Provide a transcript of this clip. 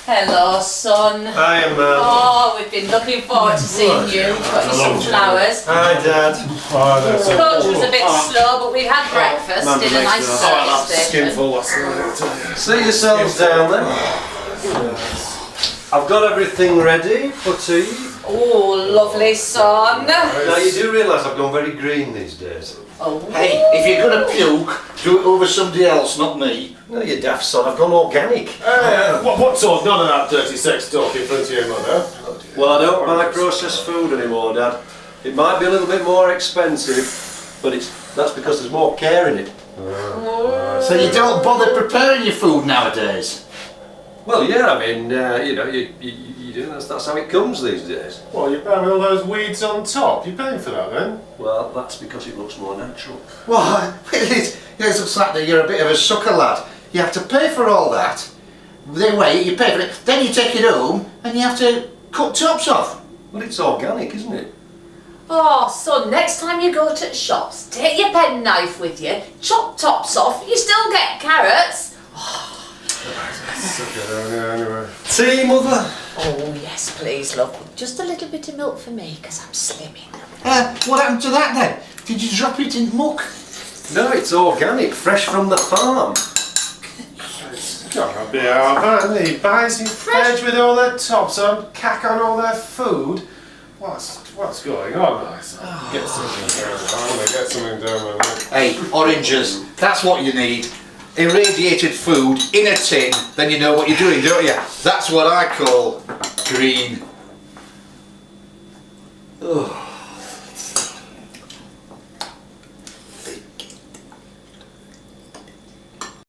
Hello, son. Hi, Mum. Oh, we've been looking forward to seeing you. Got you some flowers. Hi, Dad. Coach was a bit slow, but we had breakfast Mum, in a nice service station. See yourselves down there. I've got everything ready for tea. Oh, lovely, son. Now, you do realise I've gone very green these days. Oh. Hey, if you're gonna puke, do it over somebody else, not me. No, you daft son, I've gone organic. What talk? None of that dirty sex talk in front of your mother. Well, I don't buy processed food anymore, Dad. It might be a little bit more expensive, but that's because there's more care in it. So you don't bother preparing your food nowadays? Well, yeah, I mean, you know, you do. That's how it comes these days. Well, you're paying all those weeds on top. You're paying for that then? Well, that's because it looks more natural. Well, it looks like that you're a bit of a sucker lad. You have to pay for all that. Then wait, you pay for it, then you take it home and you have to cut tops off. Well, it's organic, isn't it? Oh, son, next time you go to the shops, take your penknife with you, chop tops off, you still get carrots. Anyway. Tea, Mother? Oh, yes, please, love. Just a little bit of milk for me, because I'm slimming. What happened to that then? Did you drop it in muck? No, it's organic, fresh from the farm. Gotta be our van. He buys his veg with all their tops on, cack on all their food. What's going on? Get something down. I want to get something down, man. Hey, oranges, that's what you need. Irradiated food in a tin, then you know what you're doing, don't you? That's what I call green. Ugh.